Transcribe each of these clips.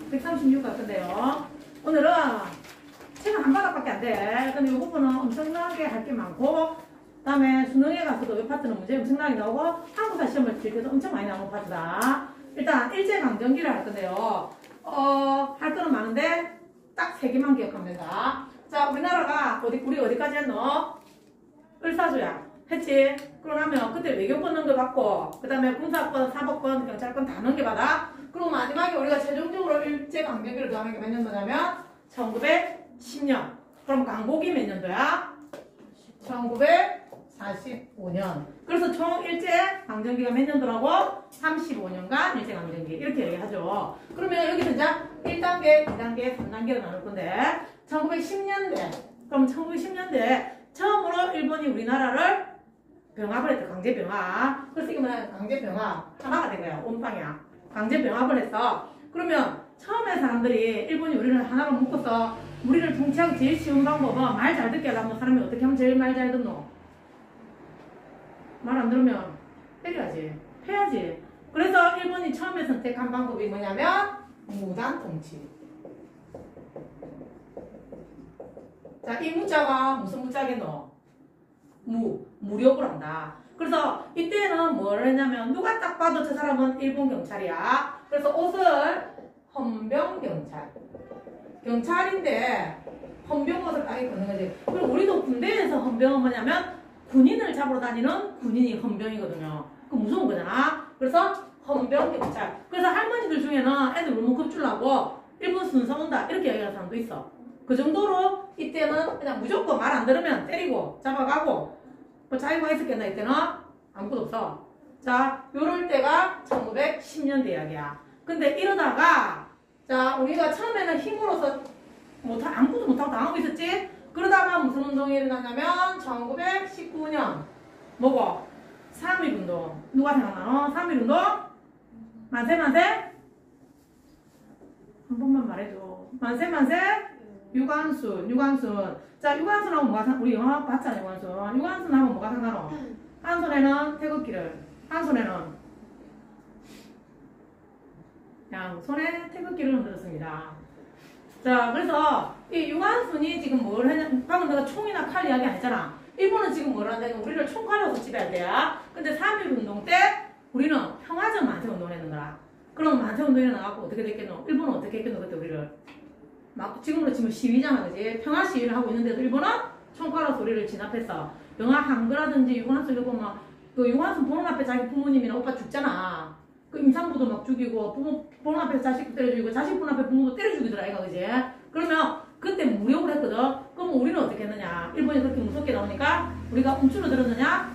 136 갈 건데요. 오늘은 책은 한 바닥밖에 안 돼. 근데 이 부분은 엄청나게 할 게 많고, 그 다음에 수능에 가서도 이 파트는 문제 엄청나게 나오고, 한국사 시험을 칠 때도 엄청 많이 나오는 파트다. 일단 일제강점기를 할 건데요. 할 거는 많은데 딱 3개만 기억하면 된다. 자, 우리나라가 우리 어디까지 했노? 을사조약 했지? 그러면 그때 외교권 넘겨받고, 그 다음에 군사권, 사법권, 경찰권 다 넘겨받아. 그리고 마지막에 우리가 최종적으로 일제강점기를 더하는 게 몇 년도냐면 1910년. 그럼 강복이 몇 년도야? 1945년. 그래서 총 일제강점기가 몇 년도라고? 35년간 일제강점기. 이렇게 얘기하죠. 그러면 여기서 이제 1단계, 2단계, 3단계로 나눌 건데 1910년대. 그럼 1910년대 처음으로 일본이 우리나라를 병합을 했다. 강제병합. 그래서 이게 뭐냐? 강제병합. 하나가 된 거야. 온방이야. 강제병합을 했어. 그러면 처음에 사람들이 일본이 우리를 하나로 묶어서 우리를 통치하기 제일 쉬운 방법은 말 잘 듣게 하려면 사람이 어떻게 하면 제일 말 잘 듣노? 말 안 들으면 때려야지. 패야지. 그래서 일본이 처음에 선택한 방법이 뭐냐면 무단 통치. 자, 이 무자가 무슨 무자겠노? 무력을 한다. 그래서 이때는 뭘 했냐면 누가 딱 봐도 저 사람은 일본 경찰이야. 그래서 옷을 헌병경찰. 경찰인데 헌병 옷을 딱 입고 있는 거지. 그리고 우리도 군대에서 헌병은 뭐냐면 군인을 잡으러 다니는 군인이 헌병이거든요. 그 무서운 거잖아. 그래서 헌병경찰. 그래서 할머니들 중에는 애들 너무 겁주려고 일본 순서 온다 이렇게 얘기하는 사람도 있어. 그 정도로 이때는 그냥 무조건 말 안 들으면 때리고 잡아가고 뭐 자유가 있었겠나 이때는 아무것도 없어. 자, 요럴 때가 1910년대 이야기야. 근데 이러다가 자, 우리가 처음에는 힘으로서 아무것도 못하고 당하고 있었지? 그러다가 무슨 운동이 일어나냐면 1919년 뭐고? 3.1운동. 누가 생각나노? 3.1운동? 만세? 한 번만 말해줘. 만세? 유관순. 자, 유관순하고 뭐가 우리 영화 봤잖아, 유관순. 유관순하고 뭐가 상관어? 한 손에는 태극기를, 한 손에는 양손에 태극기를 흔들었습니다. 자, 그래서 이 유관순이 지금 뭘 했냐? 방금 내가 총이나 칼 이야기 안 했잖아. 일본은 지금 뭘 한다는 우리를 총칼로 지배할 때야. 근데 3.1운동 때 우리는 평화적 만세운동을 했는 거야. 그럼 만세운동이 나가고 어떻게 됐겠노? 일본은 어떻게 했겠노? 그때 우리를 막 지금으로 치면 시위잖아, 그지? 평화 시위를 하고 있는데도 일본은 총칼로 소리를 진압했어. 영화 한글하든지 유관순 이거 막 그 유관순 보는 앞에 자기 부모님이나 오빠 죽잖아. 그 임산부도 막 죽이고 부모 보는 앞에서 자식도 때려 죽이고 자식 보는 앞에 부모도 때려 죽이더라, 이거, 그지? 그러면 그때 무력을 했거든. 그럼 우리는 어떻게 했느냐? 일본이 그렇게 무섭게 나오니까 우리가 움츠러들었느냐?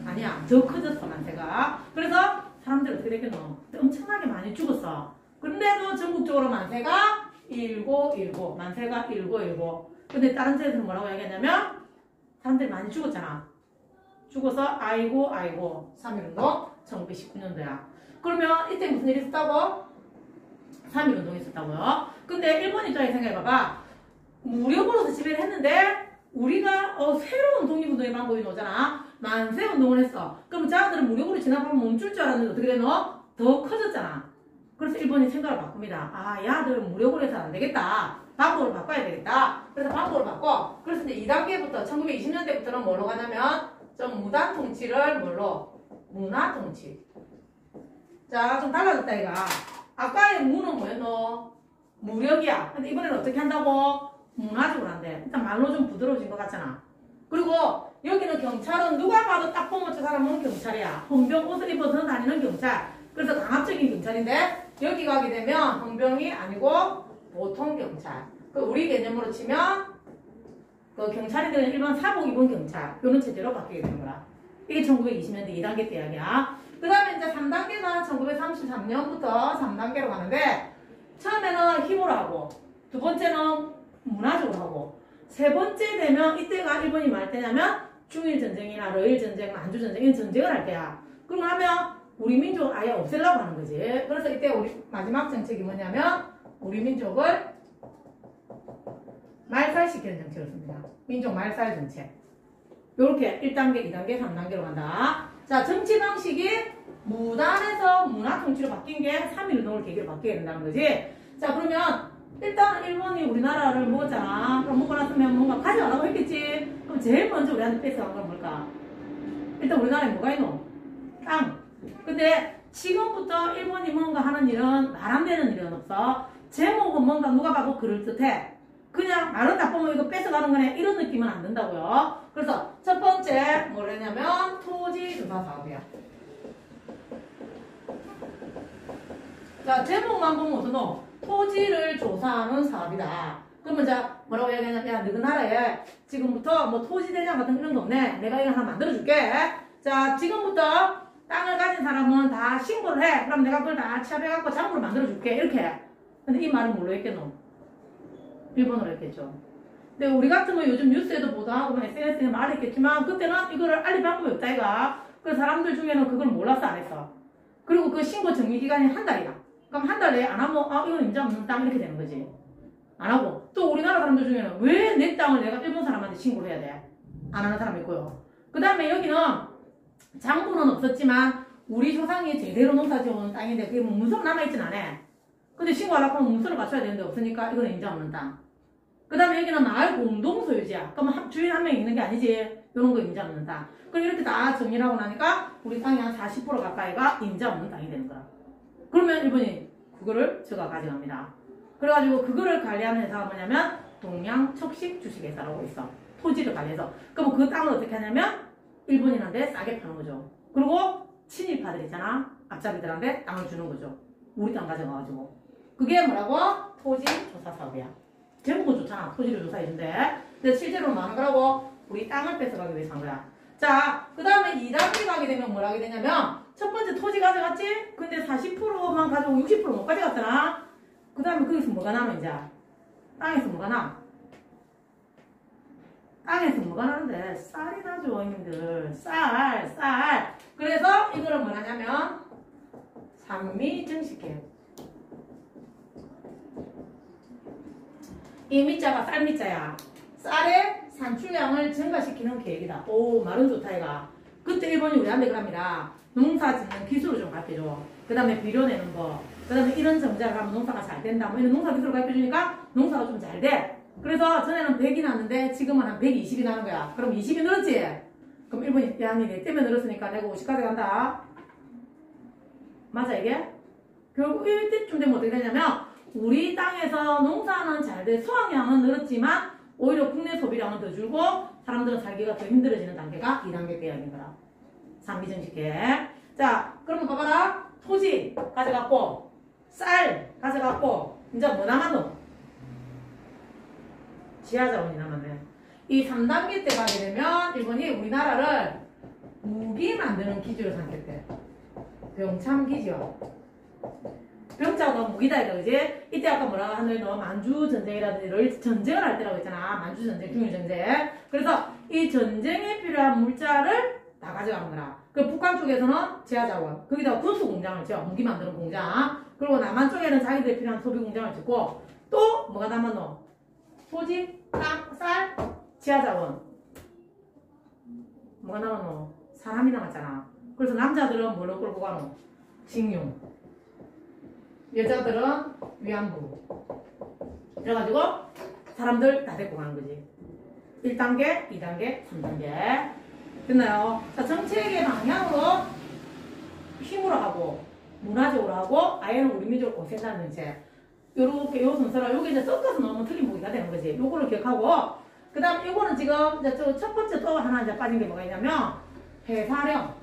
아니야, 더 커졌어, 만세가. 그래서 사람들이 어떻게 됐겠노? 엄청나게 많이 죽었어. 근데도 전국적으로 만세가 일고 만세가 일고. 근데 다른 데서는 뭐라고 얘기했냐면 사람들이 많이 죽었잖아. 죽어서 아이고 3.1운동 1919년도야. 그러면 이때 무슨 일이 있었다고? 3.1운동이 있었다고요. 근데 일본 입장에 생각해봐봐. 무력으로서 지배를 했는데 우리가 새로운 독립운동의 방법이 나오잖아. 만세운동을 했어. 그럼 자들은 무력으로 진압하면 멈출 줄 알았는데 어떻게 되노? 더 커졌잖아. 그래서 일본이 생각을 바꿉니다. 아, 야들은 무력으로 해서는 안 되겠다. 방법을 바꿔야 되겠다. 그래서 방법을 바꿔. 그래서 이제 2단계부터 1920년대부터는 뭐로 가냐면 좀 무단 통치를 뭘로? 문화 통치. 자, 좀 달라졌다 이가. 아까의 무는 뭐였노? 무력이야. 근데 이번에는 어떻게 한다고? 문화적으로 한대. 일단 말로 좀 부드러워진 것 같잖아. 그리고 여기는 경찰은 누가 봐도 딱 보면 저 사람은 경찰이야. 헌병 옷을 입어서 다니는 경찰. 그래서 강압적인 경찰인데 여기 가게 되면 헌병이 아니고 보통 경찰. 그 우리 개념으로 치면 그 경찰이들은 일반 사복 입은 경찰. 요런 체제로 바뀌게 되는 거야. 이게 1920년대 2단계 때 이야기야. 그 다음에 이제 3단계는 1933년부터 3단계로 가는데 처음에는 힘으로 하고 두 번째는 문화적으로 하고 세 번째 되면 이때가 일본이 뭐 할 때냐면 중일전쟁이나 러일전쟁, 만주전쟁 이런 전쟁을 할 때야. 그러고 나면 우리 민족을 아예 없애려고 하는 거지. 그래서 이때 우리 마지막 정책이 뭐냐면 우리 민족을 말살시키는 정책을 씁니다. 민족 말살 정책. 요렇게 1단계, 2단계, 3단계로 간다. 자, 정치 방식이 무단에서 문화 통치로 바뀐 게 3.1운동을 계기로 바뀌게 된다는 거지. 자, 그러면 일단 일본이 우리나라를 먹었잖아. 그럼 먹고 났으면 뭔가 가져가라고 했겠지. 그럼 제일 먼저 우리한테 뺏어간 건 뭘까? 일단 우리나라에 뭐가 있노? 땅. 근데 지금부터 일본이 뭔가 하는 일은 말 안 되는 일은 없어. 제목은 뭔가 누가 봐도 그럴듯해. 그냥 말은 딱 보면 이거 뺏어가는 거네. 이런 느낌은 안 든다고요. 그래서 첫 번째 뭐냐면 토지 조사 사업이야. 자, 제목만 보면 어떤 놈? 토지를 조사하는 사업이다. 그러면 자, 뭐라고 얘기하냐면, 야, 너희 나라에 지금부터 뭐 토지 대장 같은 이런 거 없네. 내가 이거 하나 만들어줄게. 자, 지금부터 땅을 가진 사람은 다 신고를 해. 그럼 내가 그걸 다 취합해갖고 장부를 만들어줄게. 이렇게. 근데 이 말은 뭘로 했겠노? 일본어로 했겠죠. 근데 우리 같으면 요즘 뉴스에도 보도하고 SNS에 말했겠지만, 그때는 이거를 알릴 방법이 없다, 이가. 그래서 사람들 중에는 그걸 몰라서 안 했어. 그리고 그 신고 정리 기간이 한 달이다. 그럼 한 달에 안 하면, 아, 이건 인정 없는 땅 이렇게 되는 거지. 안 하고. 또 우리나라 사람들 중에는 왜 내 땅을 내가 일본 사람한테 신고를 해야 돼? 안 하는 사람이 있고요. 그 다음에 여기는 장부는 없었지만 우리 조상이 제대로 농사 지어온 땅인데 그게 뭐 문서로 남아있진 않아. 근데 신고하려고 하면 문서를 맞춰야 되는데 없으니까 이건 인정 없는 땅. 그 다음에 여기는 마을 공동 소유지야. 그럼 주인 한 명이 있는 게 아니지. 이런 거 인정 없는 땅. 그럼 이렇게 다 정리를 하고 나니까 우리 땅이 한 40% 가까이가 인정 없는 땅이 되는 거야. 그러면 일본이 그거를 제가 가져갑니다. 그래가지고 그거를 관리하는 회사가 뭐냐면 동양척식 주식회사라고 있어. 토지를 관리해서. 그럼 그 땅을 어떻게 하냐면 일본인한테 싸게 파는 거죠. 그리고 친일파들 있잖아. 앞잡이들한테 땅을 주는 거죠. 우리 땅 가져가가지고. 그게 뭐라고? 토지 조사 사업이야. 제목은 좋잖아. 토지를 조사해준대. 근데 실제로 뭐 하는 거라고? 우리 땅을 뺏어가기 위해서 한 거야. 자, 그 다음에 2단계 가게 되면 뭘 하게 되냐면 첫 번째 토지 가져갔지? 근데 40%만 가져오고 60%못 가져갔잖아. 그 다음에 거기서 뭐가 남아 이제? 땅에서 뭐가 나? 땅에서 뭐가 나는데? 쌀이 나죠, 형님들. 쌀. 그래서 이거를 뭐 하냐면 산미 증식계획. 이 미자가 쌀 미자야. 쌀의 산출량을 증가시키는 계획이다. 오, 말은 좋다, 이가. 그때 일본이 우리한테 그럽니다. 농사 짓는 기술을 좀 가르쳐줘. 그 다음에 비료 내는 거. 그 다음에 이런 정작을 하면 농사가 잘 된다. 뭐 이런 농사 기술을 가르쳐주니까 농사가 좀 잘 돼. 그래서 전에는 100이 났는데 지금은 한 120이 나는 거야. 그럼 20이 늘었지? 그럼 일본이, 야, 니 내 때문에 늘었으니까 내가 50까지 간다. 맞아, 이게? 결국 이때쯤 되면 어떻게 되냐면 우리 땅에서 농사는 잘 돼. 수확량은 늘었지만 오히려 국내 소비량은 더 줄고 사람들은 살기가 더 힘들어지는 단계가 2단계 계약인 거라. 산미증식계획. 자, 그러면 봐봐라. 토지 가져갔고 쌀 가져갔고 이제 뭐 남았노? 지하자원이 남았네. 이 3단계 때 가게 되면 일본이 우리나라를 무기 만드는 기지로 삼겠대. 병참기지요. 병자가 무기다 이거 그지? 이때 아까 뭐라고 하는데 너 만주 전쟁이라든지 전쟁을 할 때라고 했잖아. 만주 전쟁, 중일 전쟁. 그래서 이 전쟁에 필요한 물자를 다 가져가는 거라. 그 북한 쪽에서는 지하자원, 거기다가 군수 공장을 지어. 무기 만드는 공장. 그리고 남한 쪽에는 자기들 필요한 소비 공장을 짓고 또 뭐가 남았노? 토지, 땅, 쌀, 지하자원. 뭐가 남았노? 사람이 남았잖아. 그래서 남자들은 뭘로 끌고 가노? 징용. 여자들은 위안부. 그래가지고 사람들 다 데리고 가는 거지. 1단계, 2단계, 3단계. 됐나요? 자, 정책의 방향으로 힘으로 하고 문화적으로 하고 아예는 우리 민족을 없앤다는 정책. 요렇게 요 순서라 요게 이제 섞어서 넣으면 틀린 보기가 되는 거지. 요거를 기억하고 그 다음 요거는 지금 이제 첫 번째 또 하나 이제 빠진 게 뭐가 있냐면 해사령.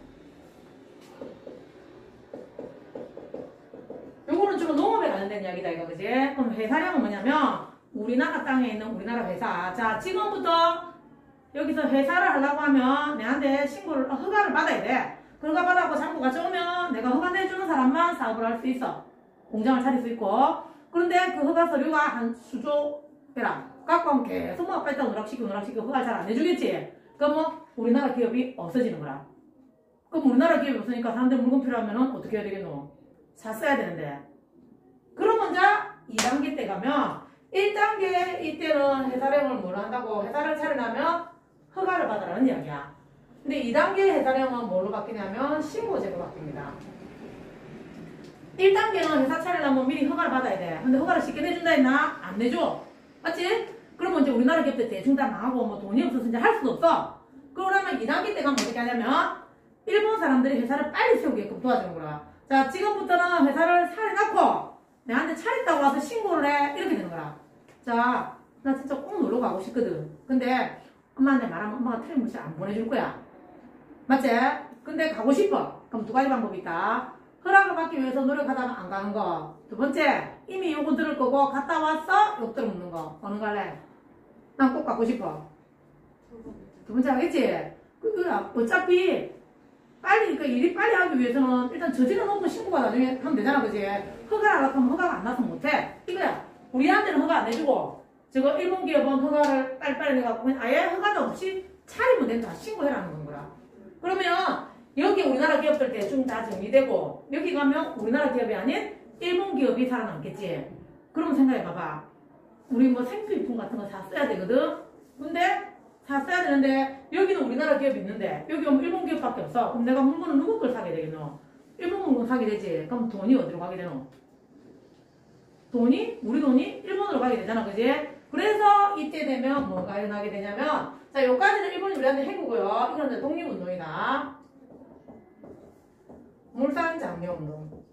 요거는 주로 농업에 관련된 이야기다 이거 그지? 그럼 해사령은 뭐냐면 우리나라 땅에 있는 우리나라 회사. 자, 지금부터 여기서 회사를 하려고 하면 내한테 신고를 허가를 받아야 돼. 허가 받아고 장부 가져오면 내가 허가 내주는 사람만 사업을 할 수 있어. 공장을 차릴 수 있고. 그런데 그 허가 서류가 한 수조배랑 갖고 하면 계속 뭐 빨리 누락시키고 허가 잘 안 해주겠지. 그럼 뭐 우리나라 기업이 없어지는 거라. 그럼 우리나라 기업이 없으니까 사람들 물건 필요하면 어떻게 해야 되겠노? 샀어야 되는데. 그러면 이제 2단계 때 가면 1단계 이때는 해사령을 뭘 한다고 회사를 차리려면 허가를 받으라는 이야기야. 근데 2단계 해사령은 뭘로 바뀌냐면 신고제로 바뀝니다. 1단계는 회사 차리려면 미리 허가를 받아야 돼. 근데 허가를 쉽게 내준다 했나? 안 내줘. 맞지? 그러면 이제 우리나라 기업들 대충 다 망하고 뭐 돈이 없어서 이제 할 수도 없어. 그러면 2단계 때 가면 어떻게 하냐면 일본 사람들이 회사를 빨리 세우게끔 도와주는 거라. 자, 지금부터는 회사를 차려놓고 내한테 차렸다고 와서 신고를 해. 이렇게 되는 거라. 자, 나 진짜 꼭 놀러 가고 싶거든. 근데 엄마한테 말하면 엄마가 트레이닝 안 보내줄 거야. 맞지? 근데 가고 싶어. 그럼 두 가지 방법이 있다. 허락을 받기 위해서 노력하다가 안 가는 거. 두 번째, 이미 요거 들을 거고 갔다 왔어? 욕 들어먹는 거. 어느 거 할래? 난 꼭 가고 싶어. 두 번째 하겠지? 어차피 빨리, 일이 빨리 하기 위해서는 일단 저지른 놓고 신고가 나중에 하면 되잖아, 그지? 허가를 하면 허가가 안 나서 못해. 이거야. 우리한테는 허가 안 해주고, 저거 일본 기업은 허가를 빨리빨리 내갖고 아예 허가도 없이 차리면 된다. 신고해라는 거라. 그러면 여기 우리나라 기업들 대충 다 정리되고, 여기 가면 우리나라 기업이 아닌 일본 기업이 살아남겠지. 그러면 생각해봐봐. 우리 뭐 생필품 같은 거 다 써야 되거든? 근데 다 써야 되는데 여기는 우리나라 기업이 있는데 여기 오면 일본 기업밖에 없어. 그럼 내가 물건은 누구 걸 사게 되겠노? 일본 물건 사게 되지. 그럼 돈이 어디로 가게 되노? 우리 돈이 일본으로 가게 되잖아, 그지? 그래서 이때 되면 뭐가 일어나게 되냐면, 자, 여기까지는 일본이 우리한테 해고고요. 이거는 이제 독립운동이다. 물산장려운동.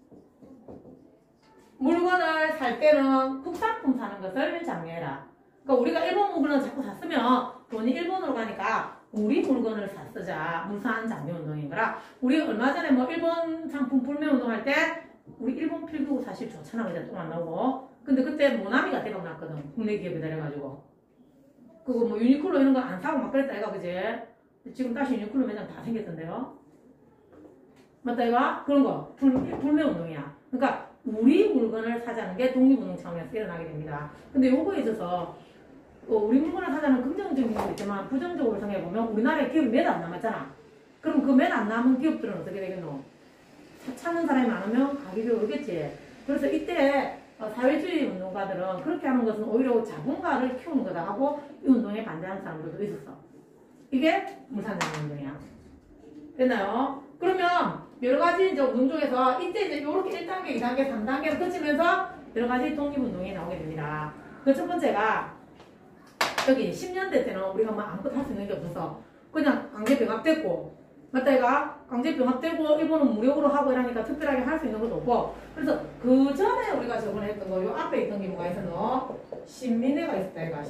물건을 살 때는 국산품 사는 것을 장려해라. 그러니까 우리가 일본 물건을 자꾸 샀으면 돈이 일본으로 가니까 우리 물건을 쓰자. 물산장려운동인 거라. 우리 얼마 전에 뭐 일본 상품 불매운동 할 때 우리 일본 필도 사실 좋잖아. 그냥 또 안 나오고. 근데 그때 모나미가 대박 났거든. 국내 기업이 내려가지고. 그거 뭐 유니클로 이런 거 안 사고 막 그랬다 이가 그지? 지금 다시 유니클로 매장 다 생겼던데요. 맞다 이가? 그런 거. 불매운동이야. 그러니까 우리 물건을 사자는 게 독립운동 차원에서 일어나게 됩니다. 근데 요거에 있어서 우리 물건을 사자는 긍정적인 것도 있지만 부정적으로 생각해보면 우리나라에 기업이 몇 안 남았잖아. 그럼 그 몇 안 남은 기업들은 어떻게 되겠노? 찾는 사람이 많으면 가격이 오르겠지. 그래서 이때 사회주의 운동가들은 그렇게 하는 것은 오히려 자본가를 키우는 거다 하고 이 운동에 반대하는 사람들도 있었어. 이게 물산장려운동이야. 됐나요? 그러면 여러 가지 이제 운동 중에서 이때 이제 요렇게 1단계, 2단계, 3단계를 거치면서 여러 가지 독립운동이 나오게 됩니다. 그 첫 번째가 여기 10년대 때는 우리가 뭐 아무것도 할 수 있는 게 없어서 그냥 강제 병합됐고, 맞다 이가? 강제 병합되고 일본은 무력으로 하고 이러니까 특별하게 할 수 있는 것도 없고, 그래서 그 전에 우리가 저번에 했던 거, 요 앞에 있던 게 뭐가 있었노? 신민회가 있었다 이가.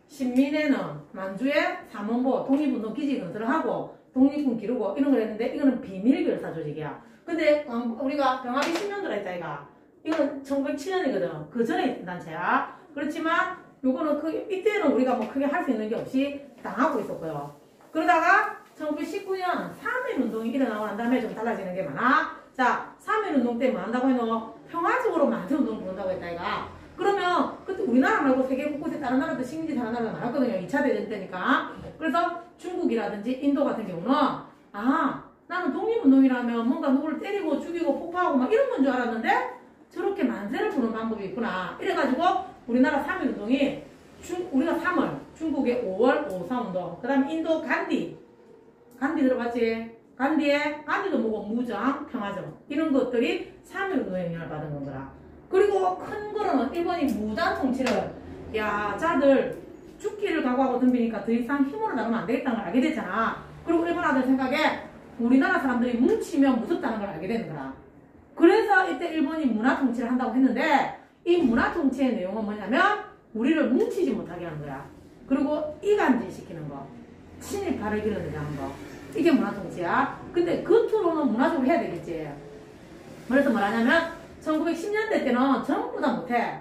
신민회는 만주에 삼원보 독립운동 기지 건설을 하고 독립군 기르고 이런 걸 했는데 이거는 비밀결사 조직이야. 근데 우리가 병합이 10년도라 했다 이가. 이거는 1907년이거든. 그 전에 있던 단체야. 그렇지만 요거는 이때는 우리가 뭐 크게 할 수 있는 게 없이 당하고 있었고요. 그러다가 1919년 3.1운동이 일어나고 난 다음에 좀 달라지는 게 많아. 자, 3.1운동 때 뭐 한다고 해노? 평화적으로 만세 운동을 부른다고 했다 이가. 그러면 그때 우리나라 말고 세계 곳곳에 다른 나라도 식민지 다른 나라가 많았거든요. 2차 대전 때니까. 그래서 중국이라든지 인도 같은 경우는 나는 독립운동이라면 뭔가 누구를 때리고 죽이고 폭파하고 막 이런 건 줄 알았는데 저렇게 만세를 부르는 방법이 있구나. 이래가지고 우리나라 3.1운동이 우리가 3월, 중국의 5월 5.3운동, 그 다음에 인도 간디 들어봤지? 간디도 뭐고 무장, 평화적 이런 것들이 3.1운동의 영향을 받은 건거라. 그리고 큰 거는 일본이 무장 통치를, 자들 죽기를 각오하고 덤비니까 더 이상 힘으로 나가면 안 되겠다는 걸 알게 됐잖아. 그리고 일본 아들 생각에 우리나라 사람들이 뭉치면 무섭다는 걸 알게 되는 거라. 그래서 이때 일본이 문화 통치를 한다고 했는데 이 문화 통치의 내용은 뭐냐면 우리를 뭉치지 못하게 하는 거야. 그리고 이간질 시키는 거, 친일파를 길러내자 하는 거, 이게 문화 통치야. 근데 겉으로는 문화적으로 해야 되겠지. 그래서 뭐라냐면 1910년대 때는 전부 다 못해.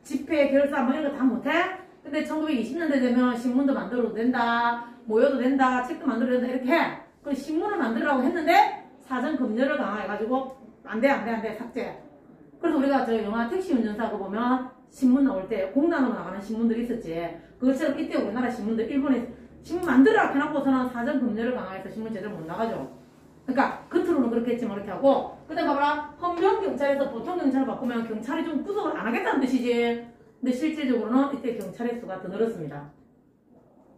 집회, 결사 뭐 이런 거 다 못해. 근데 1920년대 되면 신문도 만들어도 된다, 모여도 된다, 책도 만들어도 된다 이렇게 해. 그 신문을 만들라고 했는데 사전 검열을 강화해가지고 안돼 삭제. 그래서 우리가 저 영화 택시 운전사고 보면 신문 나올 때 공단으로 나가는 신문들이 있었지. 그것처럼 이때 우리나라 신문들 일본에 신문 만들어라 해놓고서는 사전 검열을 강화해서 신문 제대로 못 나가죠. 그러니까 겉으로는 그렇게 했지만 이렇게 하고, 그다음 봐봐라, 헌병경찰에서 보통 경찰을 바꾸면 경찰이 좀 구속을 안 하겠다는 뜻이지. 근데 실질적으로는 이때 경찰의 수가 더 늘었습니다.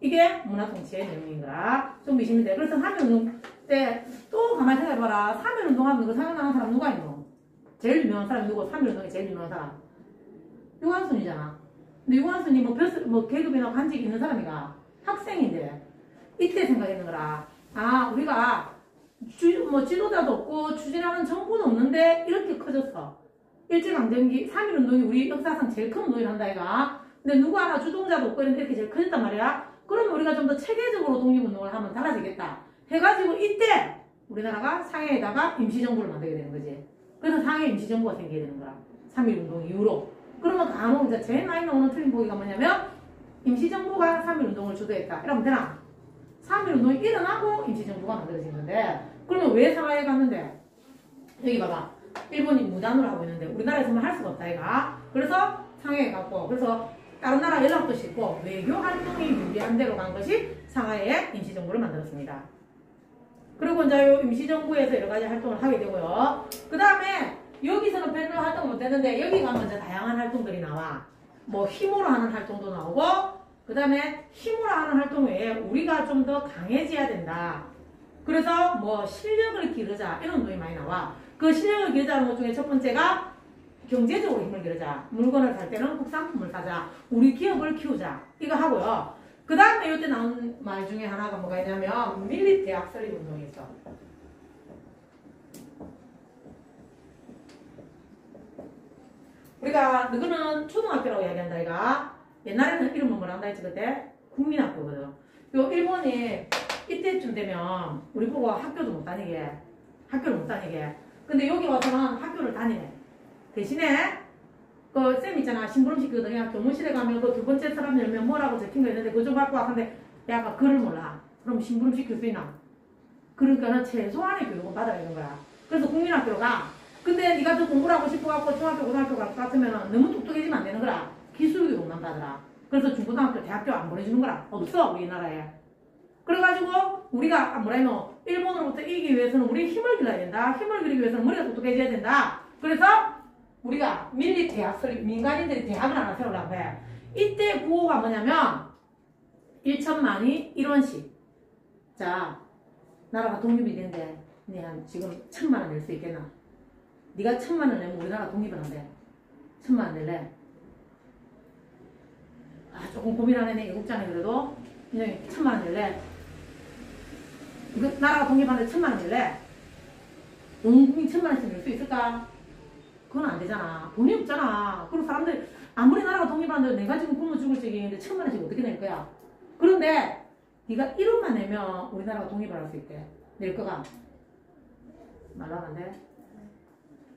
이게 문화통치의 내용인 거라. 좀 미시면 돼. 그래서 네, 또 가만히 생각해봐라. 3.1 운동하면 그 생각나는 사람 누가 있노? 제일 유명한 사람이 누구? 3.1 운동에 제일 유명한 사람. 유관순이잖아. 근데 유관순이 뭐 계급이나 관직이 있는 사람이가 학생인데 이때 생각했는 거라. 아, 우리가 뭐 지도자도 없고 추진하는 정부도 없는데 이렇게 커졌어. 일제강점기 3.1 운동이 우리 역사상 제일 큰 운동을 한다 이가. 근데 누구 하나 주동자도 없고 이렇게 제일 커졌단 말이야. 그러면 우리가 좀 더 체계적으로 독립운동을 하면 달라지겠다 해가지고 이때 우리나라가 상해에다가 임시정부를 만들게 되는 거지. 그래서 상해 임시정부가 생기게 되는 거야. 3.1 운동 이후로. 그러면 간혹 이제 제일 많이 나오는 틀린 보기가 뭐냐면 임시정부가 3.1 운동을 주도했다 이러면 되나? 3.1 운동이 일어나고 임시정부가 만들어진 건데 그러면 왜 상하이에 갔는데? 여기 봐봐. 일본이 무단으로 하고 있는데 우리나라에서는 할 수가 없다 이가. 그래서 상하이에 갔고 그래서 다른 나라 연락도 싣고 외교 활동이 유리한 대로 간 것이 상하이에 임시정부를 만들었습니다. 그리고 이제 요 임시정부에서 여러 가지 활동을 하게 되고요. 그 다음에 여기서는 별로 활동 못 했는데 여기 가면 이제 다양한 활동들이 나와. 뭐 힘으로 하는 활동도 나오고 그 다음에 힘으로 하는 활동 외에 우리가 좀 더 강해져야 된다. 그래서 뭐 실력을 기르자 이런 운동이 많이 나와. 그 실력을 기르자는 것 중에 첫 번째가 경제적으로 힘을 기르자. 물건을 살 때는 국산품을 사자. 우리 기업을 키우자. 이거 하고요. 그 다음에 이때 나온 말 중에 하나가 뭐가 있냐면 밀리 대학 설립 운동이 있어. 우리가 너희는 초등학교라고 이야기한다 이가. 옛날에는 이름은 뭐라 한다 했지 그때? 국민학교거든. 요 일본이 이때쯤 되면 우리 보고 학교도 못 다니게. 학교를 못 다니게. 근데 여기 와서는 학교를 다니네. 대신에 그 쌤 있잖아. 심부름 시키거든요. 교무실에 가면 그 두 번째 사람 열면 뭐라고 적힌 거 있는데 그거 좀 갖고 와. 근데 야가 글을 몰라. 그럼 심부름 시킬 수 있나? 그러니까는 최소한의 교육은 받아야 되는 거야. 그래서 국민학교로 가. 근데 네가 더 공부를 하고 싶어갖고 중학교, 고등학교 갈 것 같으면 너무 똑똑해지면 안 되는 거라. 기술교육만 받으라. 그래서 중고등학교, 대학교 안 보내주는 거라. 없어 우리나라에. 그래가지고 우리가 뭐라 해노? 일본으로부터 이기기 위해서는 우리 힘을 길러야 된다. 힘을 기르기 위해서는 머리가 똑똑해져야 된다. 그래서 우리가 밀리 대학 설립, 민간인들이 대학을 하나 세우려고 해. 이때 구호가 뭐냐면 1천만이 1원씩. 자, 나라가 독립이 되는데 그냥 지금 1,000만 원 낼 수 있겠나? 네가 1,000만 원 내면 우리나라 독립을 한대. 1,000만 원 낼래? 아, 조금 고민하네. 애국자네 그래도. 그냥 1,000만 원 낼래? 나라가 독립하는데 1,000만 원 낼래? 온 국민 1,000만 원씩 낼 수 있을까? 그건 안 되잖아. 돈이 없잖아. 그리고 사람들 아무리 나라가 독립하는데 내가 지금 굶어 죽을 적인데 1,000만 원씩 어떻게 낼 거야? 그런데 네가 1원만 내면 우리나라가 독립을 할 수 있대. 낼 거가? 말로 하면 안 돼?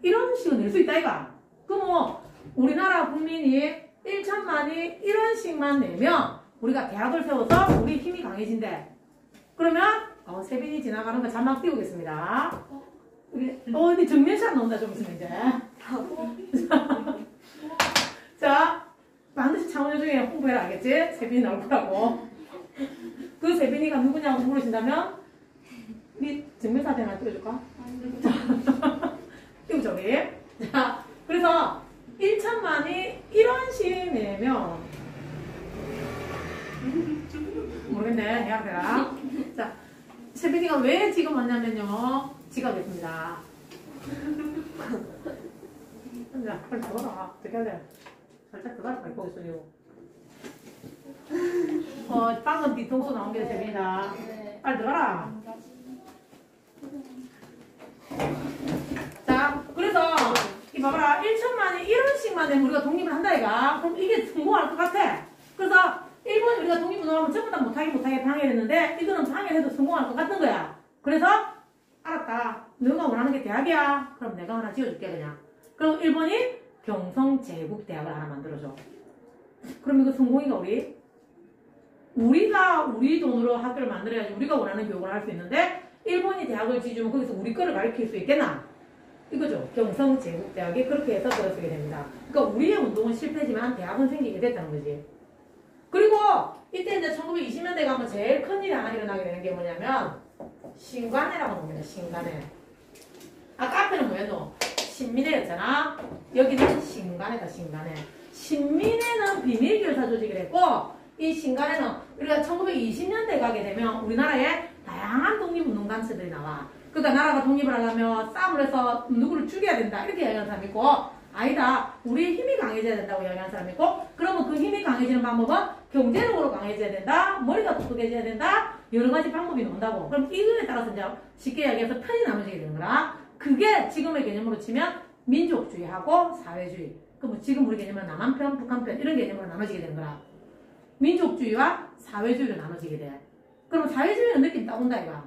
1원씩은 낼 수 있다 이가. 그럼 뭐 우리나라 국민이 1천만이 1원씩만 내면 우리가 대학을 세워서 우리 힘이 강해진대. 그러면 세빈이 지나가는 거 자막 띄우겠습니다. 근데 정면샷 나온다 좀 있으면 이제. 자, 반드시 창원여 중에 홍보해라 알겠지? 세빈이 나올 거라고. 그 세빈이가 누구냐고 물으신다면 네 정면사진 하나 띄워줄까? 띄우죠 우리. 자, 그래서 1천만이 1원씩 내면 모르겠네 대학생아. 자, 세빈이가 왜 지금 왔냐면요 지각했습니다. 자, 빨리 들어가라. 어떻게 해야 돼? 살짝 들어가라. 거기 있어요. 방금 뒤통수 나온 게 세빈이다. 빨리 들어가라. 자, 그래서 이 봐봐라. 1천만이 1원씩만 내면 우리가 독립을 한다 이가. 그럼 이게 성공할 것 같아. 그래서 일본이 우리가 독립운동하면 전부 다 못하게 방해했는데 이거는 방해해도 성공할 것 같은 거야. 그래서 알았다. 너가 원하는 게 대학이야. 그럼 내가 하나 지어줄게 그냥. 그럼 일본이 경성제국대학을 하나 만들어줘. 그럼 이거 성공이가 우리? 우리가 우리 돈으로 학교를 만들어야지 우리가 원하는 교육을 할 수 있는데 일본이 대학을 지주면 거기서 우리 거를 가르칠 수 있겠나? 이거죠. 경성제국대학이 그렇게 해서 들어서게 됩니다. 그러니까 우리의 운동은 실패지만 대학은 생기게 됐다는 거지. 그리고 이때 이제 1920년대 가면 제일 큰 일이 하나 일어나게 되는 게 뭐냐면 신관회라고 합니다. 신관회. 아까 앞에는 뭐였노? 신민회였잖아. 여기는 신관회다. 신관회. 신민회는 비밀교사 조직을 했고 이 신관회는 우리가 1920년대 가게 되면 우리나라에 다양한 독립운동단체들이 나와. 그러니까 나라가 독립을 하려면 싸움을 해서 누구를 죽여야 된다 이렇게 이야기하는 사람이 있고, 아니다, 우리의 힘이 강해져야 된다고 이야기하는 사람이 있고, 그러면 그 힘이 강해지는 방법은 경제력으로 강해져야 된다, 머리가 똑똑해져야 된다, 여러 가지 방법이 나온다고. 그럼 이거에 따라서 이제 쉽게 이야기해서 편이 나눠지게 되는 거라. 그게 지금의 개념으로 치면 민족주의하고 사회주의. 그럼 지금 우리 개념은 남한편, 북한편 이런 개념으로 나눠지게 되는 거라. 민족주의와 사회주의로 나눠지게 돼. 그럼 사회주의는 느낌 따온다 이거.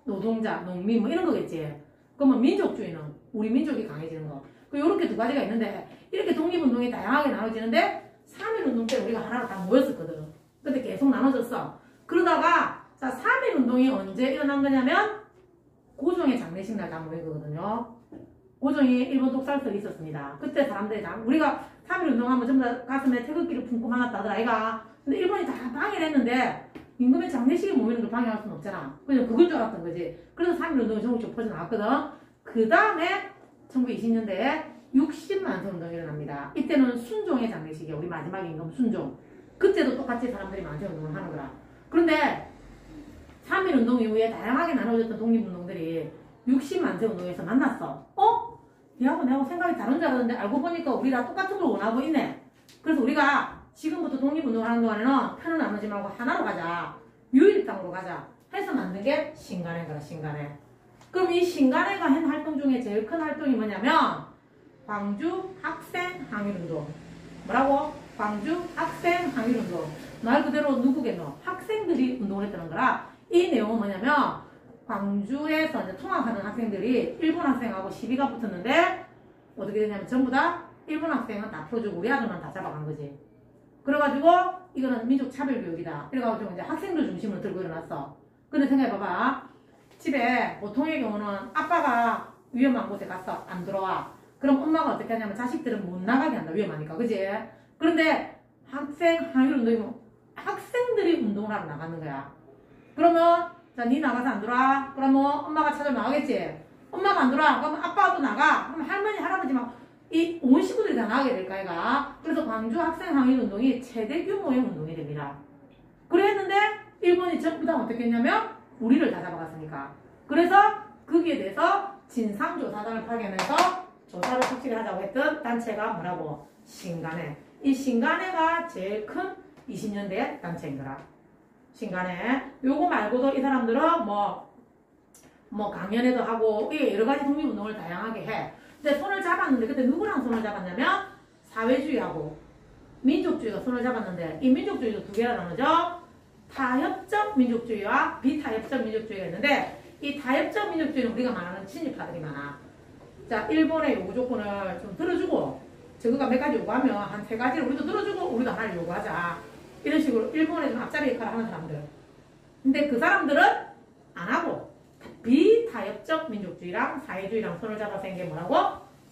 노동자, 농민 뭐 이런 거겠지. 그러면 민족주의는 우리 민족이 강해지는 거. 이렇게 두 가지가 있는데, 이렇게 독립운동이 다양하게 나눠지는데 3.1운동 때 우리가 하나로 다 모였었거든. 근데 계속 나눠졌어. 그러다가 자 3.1운동이 언제 일어난 거냐면 고종의 장례식 날 다 모인 거거든요. 고종이 일본 독살설이 있었습니다. 그때 사람들이 다 우리가 3.1운동 하면 전부 다 가슴에 태극기를 품고 만났다더라 아이가. 근데 일본이 다 방해를 했는데 임금의 장례식에 모이는 걸 방해할 수는 없잖아. 그냥 그건 줄 알았던 거지. 그래서 3.1운동이 전국적으로 퍼져나왔거든. 그 다음에 1920년대에 60만세 운동이 일어납니다. 이때는 순종의 장례식이야. 우리 마지막 임금 순종. 그때도 똑같이 사람들이 만세 운동을 하는 거라. 그런데 3.1 운동 이후에 다양하게 나눠졌던 독립운동들이 60만세 운동에서 만났어. 얘하고 내하고 생각이 다른 줄 알았는데 알고 보니까 우리 다 똑같은 걸 원하고 있네. 그래서 우리가 지금부터 독립운동을 하는 동안에는 편을 나누지 말고 하나로 가자. 유일당으로 가자. 해서 만든 게 신간회거라. 신간회. 그럼 이 신간회가 한 활동 중에 제일 큰 활동이 뭐냐면 광주 학생 항일운동. 뭐라고? 광주 학생 항일운동. 말 그대로 누구겠노? 학생들이 운동을 했다는 거라. 이 내용은 뭐냐면 광주에서 이제 통학하는 학생들이 일본 학생하고 시비가 붙었는데 어떻게 되냐면 전부 다 일본 학생은 다 풀어주고 우리 아들만 다 잡아간 거지. 그래가지고 이거는 민족 차별 교육이다. 그래가지고 이제 학생들 중심으로 들고 일어났어. 근데 생각해봐봐. 집에 보통의 경우는 아빠가 위험한 곳에 가서 안 들어와. 그럼 엄마가 어떻게 하냐면 자식들은 못 나가게 한다. 위험하니까. 그지? 그런데 학생 항일운동이면 학생들이 운동을 하러 나가는 거야. 그러면 자, 니 나가서 안 들어와. 그러면 엄마가 찾아 나가겠지. 엄마가 안 들어와. 그러면 아빠도 나가. 그럼 할머니, 할아버지 막 이 온 식구들이 다 나가게 될까 얘가. 그래서 광주 학생 항일운동이 최대 규모의 운동이 됩니다. 그랬는데 일본이 전부 다 어떻게 했냐면 우리를 다 잡아갔으니까. 그래서 거기에 대해서 진상조사단을 파견해서 조사를 확실히 하자고 했던 단체가 뭐라고? 신간회. 이 신간회가 제일 큰 20년대 단체인 거라. 신간회. 요거 말고도 이 사람들은 뭐 강연회도 하고 여러 가지 독립운동을 다양하게 해. 근데 손을 잡았는데 그때 누구랑 손을 잡았냐면 사회주의하고 민족주의가 손을 잡았는데 이 민족주의도 두 개가 나누죠. 타협적 민족주의와 비타협적 민족주의가 있는데 이 타협적 민족주의는 우리가 말하는 친일파들이 많아. 자, 일본의 요구 조건을 좀 들어주고 저거가 몇 가지 요구하면 한 세 가지를 우리도 들어주고 우리도 하나를 요구하자. 이런 식으로 일본에 좀 앞자리 역할을 하는 사람들. 근데 그 사람들은 안 하고 비타협적 민족주의랑 사회주의랑 손을 잡아서 한 게 뭐라고?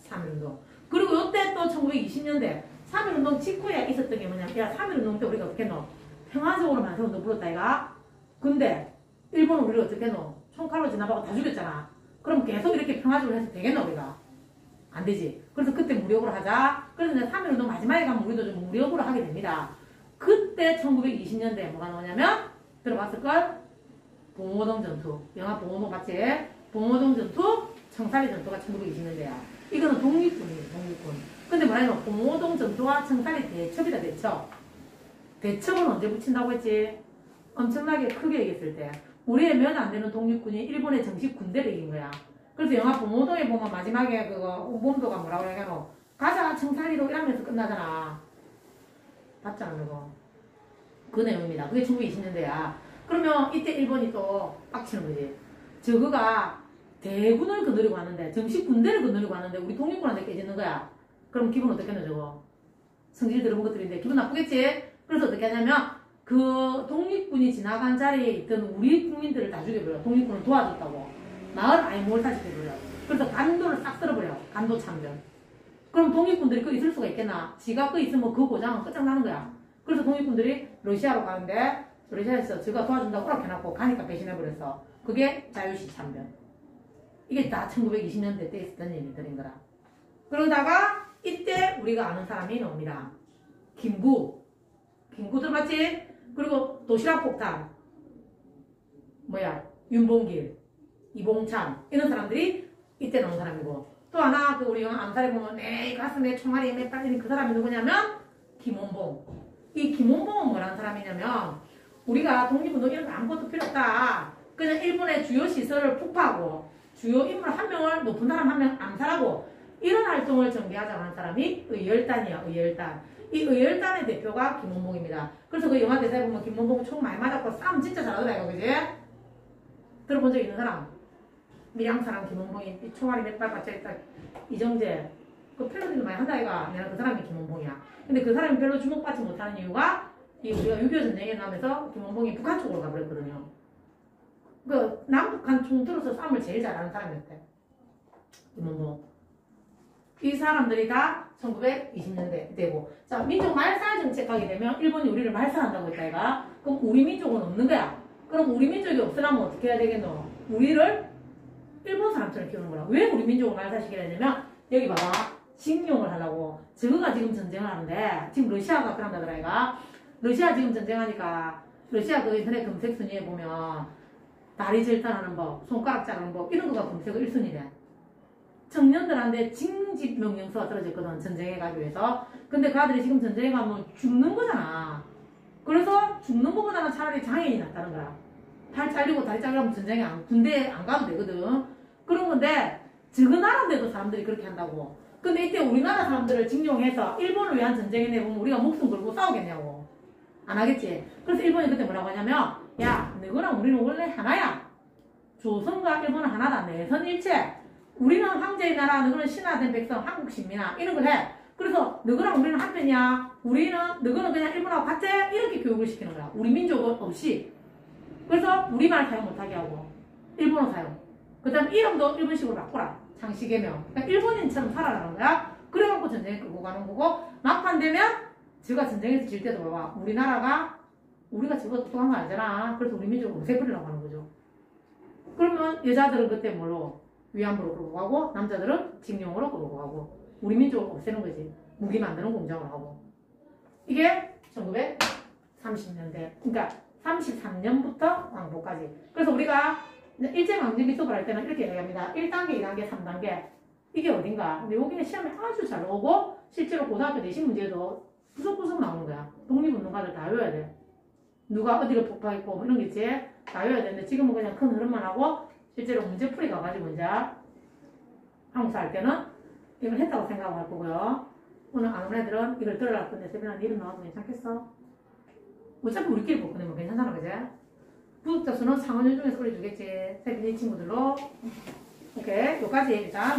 3.1운동. 그리고 요때 또 1920년대 3.1운동 직후에 있었던 게 뭐냐면 야 3.1운동 때 우리가 어떻게 했노? 평화적으로 만세운동 불렀다 이가. 근데 일본은 우리가 어떻게 했노? 총칼로 지나가고 다 죽였잖아. 그럼 계속 이렇게 평화적으로 해서 되겠노 우리가? 안 되지. 그래서 그때 무력으로 하자. 그래서 이제 3.1운동 마지막에 가면 우리도 좀 무력으로 하게 됩니다. 그때 1920년대에 뭐가 나오냐면 들어봤을걸? 봉오동 전투. 영화 봉오동 봤지? 봉오동 전투, 청사리 전투가 1920년대야. 이거는 독립군이에요. 독립군. 근데 뭐냐면 봉오동 전투와 청사리 대첩이다. 대첩. 대첩은 언제 붙인다고 했지? 엄청나게 크게 얘기했을 때 우리의 몇 안 되는 독립군이 일본의 정식 군대를 이긴 거야. 그래서 영화 봉오동에 보면 마지막에 그거 몸도가 뭐라고 하냐면 가자 청사리로 이러면서 끝나잖아. 봤잖아 그거. 그 내용입니다. 그게 1920년대야. 그러면 이때 일본이 또 빡치는 거지. 저거가 대군을 거느리고 왔는데 정식 군대를 거느리고 왔는데 우리 독립군한테 깨지는 거야. 그럼 기분 어떻게 하냐 저거. 성질 들어본 것들인데 기분 나쁘겠지? 그래서 어떻게 하냐면 그 독립군이 지나간 자리에 있던 우리 국민들을 다 죽여버려. 독립군을 도와줬다고. 마을 아예 몰살시켜버려. 그래서 간도를 싹 쓸어버려. 간도 참전. 그럼 독립군들이 거기 있을 수가 있겠나? 지가 거기 있으면 그 고장은 끝장나는 거야. 그래서 독립군들이 러시아로 가는데 러시아에서 저가 도와준다고 오락해놨고 가니까 배신해버렸어. 그게 자유시 참전. 이게 다 1920년대 때 있었던 일들인 거라. 그러다가 이때 우리가 아는 사람이 나옵니다. 김구. 김구 들어봤지? 그리고 도시락 폭탄. 뭐야? 윤봉길, 이봉찬 이런 사람들이 이때 나온 사람이고 또 하나 그 우리 암살에 보면 내 가슴에 총알이 몇 발리는 그 사람이 누구냐면 김원봉. 이 김원봉은 뭐라는 사람이냐면 우리가 독립운동 이런 거 아무것도 필요 없다. 그냥 일본의 주요 시설을 폭파하고 주요 인물 한 명을 높은 사람 한 명 암살하고 이런 활동을 전개하자고 하는 사람이 의열단이야. 의열단. 이 의열단의 대표가 김원봉입니다. 그래서 그 영화 대사에 보면 김원봉 총 많이 맞았고 싸움 진짜 잘하더라 이거 그지? 들어본 적 있는 사람? 밀양 사람 김원봉이 총알이 몇 발 맞춰있다. 이정재 그 패러디도 많이 한다 이가 내가 그 사람이 김원봉이야. 근데 그 사람이 별로 주목받지 못하는 이유가 이 우리가 6.25 전쟁에 나면서 김원봉이 북한 쪽으로 가버렸거든요. 그 남북한 총들어서 싸움을 제일 잘하는 사람이었대. 김원봉. 이 사람들이 다 1920년대 되고 자 민족 말살 정책 하게 되면 일본이 우리를 말살한다고 했다 이가 그럼 우리 민족은 없는 거야. 그럼 우리 민족이 없으려면 어떻게 해야 되겠노? 우리를 일본 사람처럼 키우는 거라. 왜 우리 민족을 말살시키려 했냐면 여기 봐봐. 징용을 하려고. 저거가 지금 전쟁을 하는데 지금 러시아가 그런다더라 이가. 러시아 지금 전쟁하니까 러시아 그 인터넷 검색 순위에 보면 다리 절단하는 법, 손가락 자르는 법 이런 거가 검색어 1순위래. 청년들한테 징집 명령서가 떨어졌거든. 전쟁에 가기 위해서. 근데 그 아들이 지금 전쟁에 가면 죽는 거잖아. 그래서 죽는 것보다는 차라리 장애인이 낫다는 거야. 팔 잘리고 다리 잘리면 전쟁에 군대에 안 가도 되거든. 그런 건데 저거 나라인데도 사람들이 그렇게 한다고. 근데 이때 우리나라 사람들을 징용해서 일본을 위한 전쟁에 내보면 우리가 목숨 걸고 싸우겠냐고. 안 하겠지. 그래서 일본이 그때 뭐라고 하냐면 야 너거랑 우리는 원래 하나야. 조선과 일본은 하나다. 내선일체. 우리는 황제의 나라 너거는 신화된 백성 한국 신민아 이런 걸 해. 그래서 너거랑 우리는 한편이야. 우리는 너거는 그냥 일본하고 같아. 이렇게 교육을 시키는 거야. 우리 민족은 없이. 그래서 우리말 사용 못하게 하고 일본어 사용. 그 다음 이름도 일본식으로 바꾸라. 장시개명. 그러니까 일본인처럼 살아라는 거야. 그래갖고 전쟁에 끌고 가는 거고 막판 되면 제가 전쟁에서 질 때도 봐봐. 우리나라가 우리가 저거 똑똑한 거 아니잖아. 그래서 우리 민족을 없애버리려고 하는 거죠. 그러면 여자들은 그때 뭘로? 위안부로 끌고 가고 남자들은 징용으로 끌고 가고 우리 민족을 없애는 거지. 무기 만드는 공장을 하고. 이게 1930년대. 그러니까 33년부터 왕복까지. 그래서 우리가 일제강점기 기속을 할 때는 이렇게 얘기합니다. 1단계, 2단계, 3단계. 이게 어딘가. 근데 여기는 시험에 아주 잘 오고 실제로 고등학교 내신 문제도 구석구석 나오는 거야. 독립운동가들 다 외워야 돼. 누가 어디를 폭파했고 뭐 이런 게 있지. 다 외워야 되는데 지금은 그냥 큰 흐름만 하고 실제로 문제풀이 가가지고 이제 한국사 할 때는 이걸 했다고 생각할 거고요. 오늘 안 온 애들은 이걸 들으라고 건데 세빈아 이름 나와도 괜찮겠어? 어차피 우리끼리 볼 건데 뭐 괜찮잖아 그제? 구독자 수는 상원율 중에서 올려주겠지. 세빈이 친구들로. 오케이 여기까지. 자